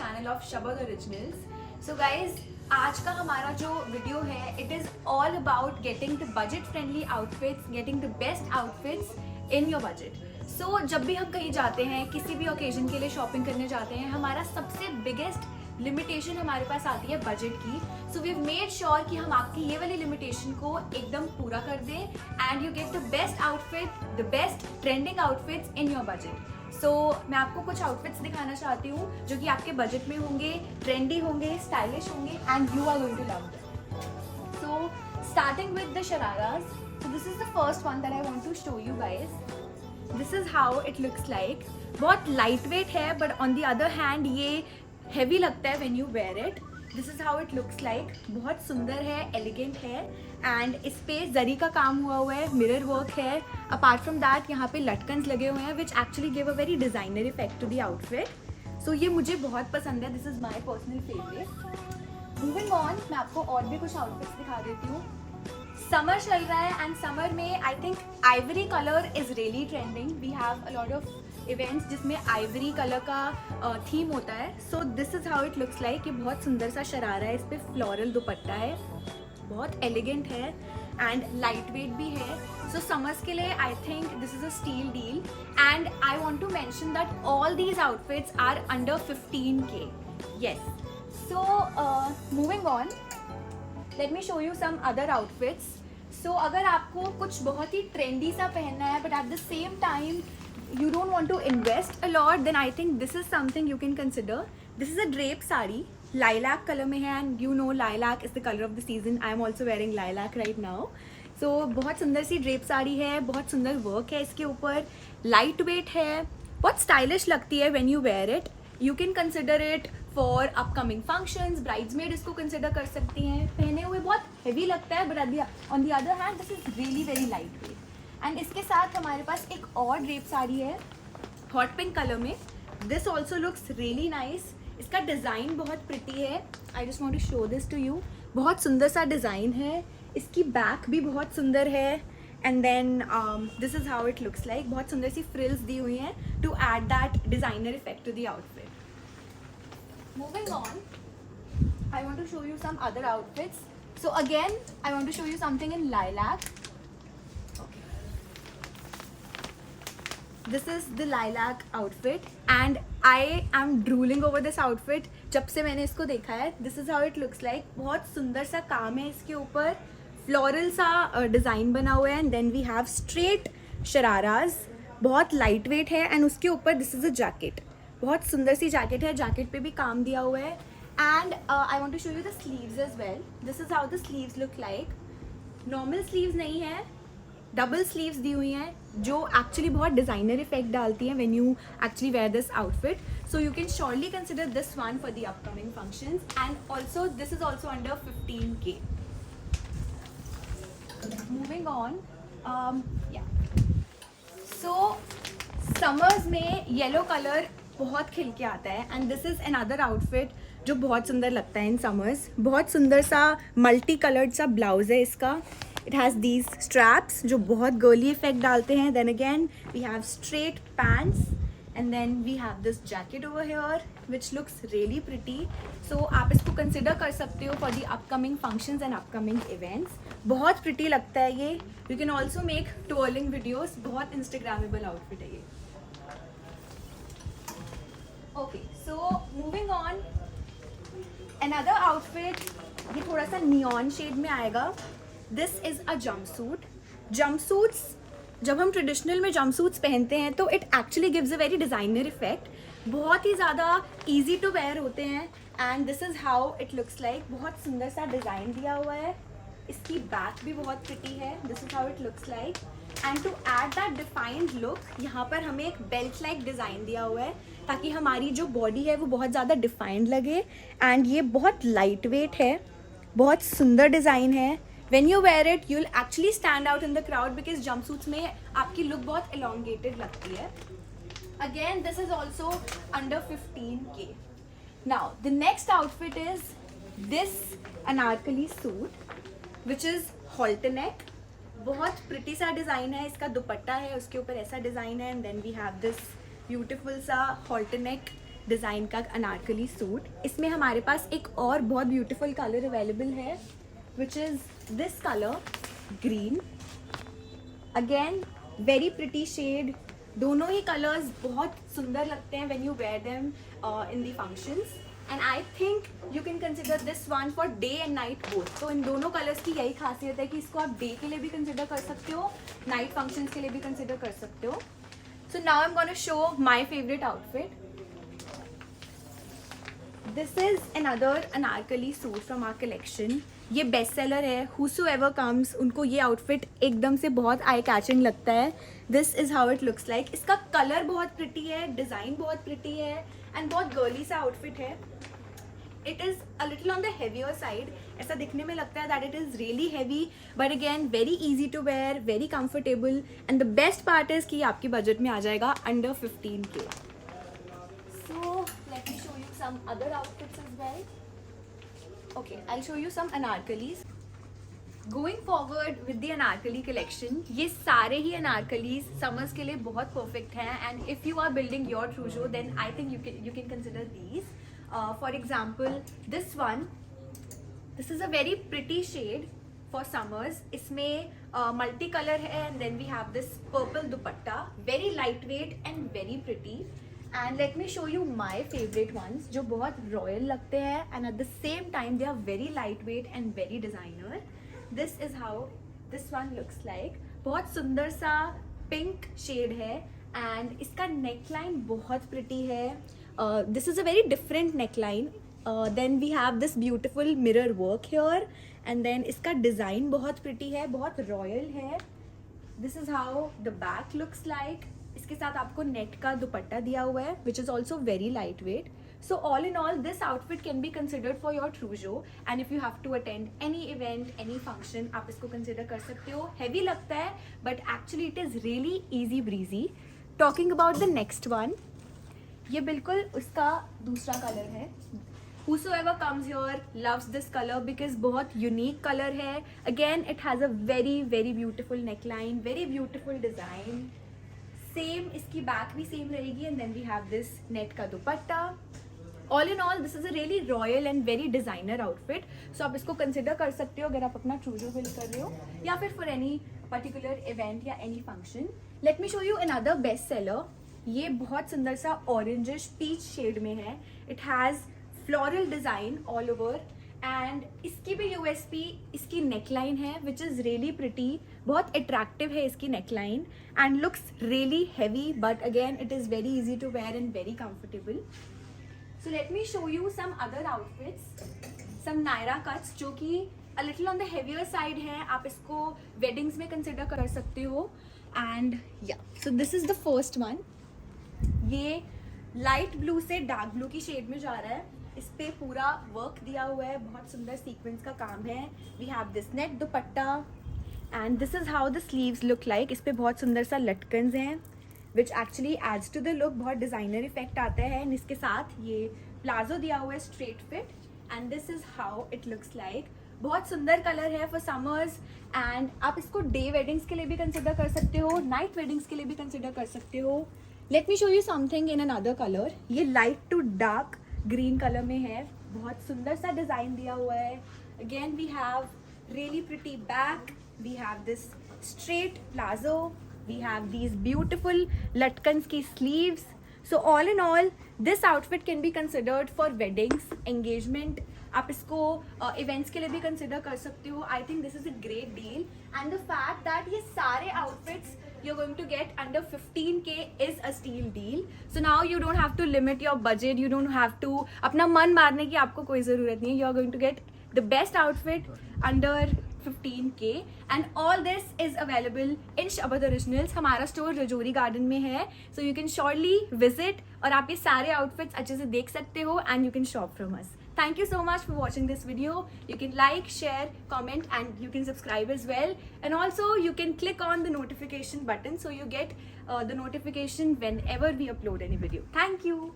Channel of Shabad originals. So guys, आज का हमारा जो वीडियो है it is all about getting the budget friendly outfits, getting the best outfits in your budget. So जब भी हम कहीं जाते हैं, किसी भी ओकेजन के लिए शॉपिंग करने जाते हैं, हमारा सबसे बिगेस्ट लिमिटेशन हमारे पास आती है बजट की। So we have made sure कि हम आपकी ये वाली लिमिटेशन को एकदम पूरा कर दें and you get the best outfit, the best trending outfits in your budget. So मैं आपको कुछ आउटफिट्स दिखाना चाहती हूँ जो कि आपके बजट में होंगे, ट्रेंडी होंगे, स्टाइलिश होंगे and you are going to love them. So starting with the shararas, so this is the first one that I want to show you guys. This is how it looks like. बहुत light weight है but on the other hand ये heavy लगता है when you wear it. This is how it looks like. बहुत सुंदर है, elegant है and इस पे जरी का काम हुआ है, मिरर वर्क है। अपार्ट फ्रॉम दैट यहाँ पे लटकन्स लगे हुए हैं which actually give a very designer effect to the outfit. So ये मुझे बहुत पसंद है, this is my personal favourite. Moving on, मैं आपको और भी कुछ आउटफिट्स दिखा देती हूँ। समर चल रहा है एंड समर में I think ivory colour is really trending. We have a lot of events जिसमें आइवरी कलर का थीम होता है। सो दिस इज हाउ इट लुक्स लाइक। ये बहुत सुंदर सा शरारा है, इस पर फ्लोरल दुपट्टा है, बहुत एलिगेंट है एंड लाइट वेट भी है। सो समर्स के लिए I think this is a steal deal and I want to mention that all these outfits are under 15K। Yes, so moving on, let me show you some other outfits. So अगर आपको कुछ बहुत ही ट्रेंडी सा पहनना है but at the same time you don't want to invest a lot, then I think this is something you can consider. This is a drape sari, lilac color में है and you know lilac is the color of the season. I am also wearing lilac right now. So बहुत सुंदर सी drape sari है, बहुत सुंदर work है इसके ऊपर, लाइट वेट है, बहुत स्टाइलिश लगती है when you wear it. You can consider it for upcoming functions, bridesmaid इसको consider कर सकती हैं। पहने हुए बहुत heavy लगता है but on the other hand this is really very lightweight. And इसके साथ हमारे पास एक और ड्रेप साड़ी है हॉट पिंक कलर में। This also looks really nice. इसका डिज़ाइन बहुत प्रिटी है। I just want to show this to you. बहुत सुंदर सा डिज़ाइन है, इसकी बैक भी बहुत सुंदर है and then this is how it looks like. बहुत सुंदर सी फ्रिल्स दी हुई हैं to add that designer effect to the outfit. Moving on, I want to show you some other outfits. So again I want to show you something in lilac. This is the lilac outfit and I am drooling over this outfit जब से मैंने इसको देखा है। This is how it looks like. बहुत सुंदर सा काम है इसके ऊपर, फ्लोरल सा डिज़ाइन बना हुआ है and then we have straight shararas. बहुत लाइट वेट है एंड उसके ऊपर दिस इज़ अ जैकेट। बहुत सुंदर सी जैकेट है, जैकेट पे भी काम दिया हुआ है and I want to show you the sleeves as well. This is how the sleeves look like. Normal sleeves नहीं है, डबल स्लीव्स दी हुई हैं जो एक्चुअली बहुत डिज़ाइनर इफेक्ट डालती हैं when you actually wear this outfit. So you can surely consider this one for the upcoming functions and also this is also under 15K। Moving on, so summers में yellow colour बहुत खिल के आता है and this is another outfit जो बहुत सुंदर लगता है इन समर्स। बहुत सुंदर सा मल्टी कलर्ड सा ब्लाउज है इसका। It has these straps जो बहुत गर्ली इफेक्ट डालते हैं। Then again we have straight pants and then we have this jacket over here which looks really pretty. So आप इसको consider कर सकते हो for the upcoming functions and upcoming events. बहुत pretty लगता है ये। You can also make twirling videos. बहुत Instagrammable outfit है ये। Okay, so moving on, another outfit ये थोड़ा सा neon shade में आएगा। This is a jumpsuit. Jumpsuits जब हम ट्रेडिशनल में जंपसूट्स पहनते हैं तो it actually gives a very designer effect. बहुत ही ज़्यादा ईजी टू वेयर होते हैं and this is how it looks like. बहुत सुंदर सा डिज़ाइन दिया हुआ है, इसकी बैक भी बहुत प्रिटी है। This is how it looks like and to add that defined look यहाँ पर हमें एक बेल्ट लाइक डिज़ाइन दिया हुआ है ताकि हमारी जो बॉडी है वो बहुत ज़्यादा डिफाइंड लगे एंड ये बहुत लाइट वेट है, बहुत सुंदर डिज़ाइन है। When you wear it, you'll actually stand out in the crowd because jumpsuits में आपकी look बहुत elongated लगती है। Again, this is also under 15K. Now, the next outfit is this anarkali suit, which is halter neck. बहुत pretty सा design है, इसका दुपट्टा है, उसके ऊपर ऐसा डिज़ाइन है and then we have this beautiful सा halter neck डिज़ाइन का अनारकली सूट. इसमें हमारे पास एक और बहुत ब्यूटीफुल कलर अवेलेबल है which is this colour green. Again very pretty shade. दोनों ही कलर्स बहुत सुंदर लगते हैं when you wear them in the functions. And I think you can consider this one for day and night both. तो इन दोनों कलर्स की यही खासियत है कि इसको आप डे के लिए भी कंसिडर कर सकते हो, नाइट फंक्शंस के लिए भी कंसिडर कर सकते हो. So now I am gonna show my favourite outfit. This is another anarkali suit from our collection. ये बेस्ट सेलर है. हूसोएवर कम्स उनको ये आउटफिट एकदम से बहुत आई कैचिंग लगता है. This is how it looks लाइक. इसका कलर बहुत प्रिटी है, डिज़ाइन बहुत प्रिटी है एंड बहुत गर्ली सा आउटफिट है. It is a little on the heavier side. ऐसा दिखने में लगता है that it is really heavy, but again very easy to wear, very comfortable. And the best part is कि आपके बजट में आ जाएगा अंडर 15K. सो लेट मी शो यू some other outfits as well. Okay, I'll show you some anarkalis. Going forward with the anarkali collection, ये सारे ही anarkalis summers के लिए बहुत perfect हैं. And if you are building your trousseau, then I think you can consider these. For example, this one. This is a very pretty shade for summers. इसमें multi color है and then we have this purple dupatta. Very lightweight and very pretty. And let me show you my favorite ones जो बहुत royal लगते हैं and at the same time they are very lightweight and very designer. This is how this one looks like. बहुत सुंदर सा pink shade है and इसका neckline बहुत pretty है. This is a very different neckline. Then we have this beautiful mirror work here and then इसका design बहुत pretty है, बहुत royal है. This is how the back looks like. इसके साथ आपको नेट का दुपट्टा दिया हुआ है which is also very light weight. So all in all this outfit can be considered for your trousseau and if you have to attend any event, any function, आप इसको consider कर सकते हो. हैवी लगता है but actually it is really easy breezy. Talking about the next one, ये बिल्कुल उसका दूसरा कलर है. Whosoever comes here loves this color because बहुत unique color है. Again it has a very very beautiful neckline, very beautiful design. Same इसकी back भी same रहेगी and then we have this net का dupatta. All in all this is a really royal and very designer outfit. So आप इसको consider कर सकते हो अगर आप अपना ट्रूजो बिल्ड कर रहे हो या फिर फॉर एनी पर्टिकुलर इवेंट या any function. Let me show you another best seller. ये बहुत सुंदर सा ऑरेंजिश पीच शेड में है. It has floral design all over and इसकी भी यूएसपी इसकी नेकलाइन है विच इज़ रियली प्रिटी. बहुत अट्रैक्टिव है इसकी neckline and looks really heavy but again it is very easy to wear and very comfortable. So let me show you some other outfits, some Naira cuts जो कि अ little on the heavier side है. आप इसको weddings में consider कर सकते हो. And या so this is the first one. ये लाइट ब्लू से डार्क ब्लू की शेड में जा रहा है. इस पे पूरा वर्क दिया हुआ है, बहुत सुंदर सीक्वेंस का काम है. We have this net dupatta and this is how the sleeves look like. इस पे बहुत सुंदर सा लटकन्स हैं which actually adds to the look. बहुत डिज़ाइनर इफेक्ट आता है एंड इसके साथ ये प्लाजो दिया हुआ है straight fit and this is how it looks like. बहुत सुंदर कलर है फॉर समर्स एंड आप इसको डे वेडिंग्स के लिए भी कंसिडर कर सकते हो, नाइट वेडिंग्स के लिए भी कंसिडर कर सकते हो. Let me show you something in another colour. ये light to dark green colour में है. बहुत सुंदर सा डिज़ाइन दिया हुआ है. Again we have really pretty back, we have this straight palazzo, we have these beautiful लटकन्स की sleeves. So all in all this outfit can be considered for weddings, engagement. आप इसको इवेंट्स के लिए भी कंसिडर कर सकते हो. आई think this is a great deal and the fact that ये सारे outfits you're going to get under 15K is a steal deal. So now you don't have to limit your budget, you don't have to अपना मन मारने की आपको कोई ज़रूरत नहीं है. You are going to get the best outfit under 15K and all this is available in Shabad Originals. हमारा स्टोर रजौरी गार्डन में है. So you can surely visit और आप ये सारे outfits अच्छे से देख सकते हो and you can shop from us. Thank you so much for watching this video. You can like, share, comment and you can subscribe as well. And also you can click on the notification button so you get the notification whenever we upload any video. Thank you.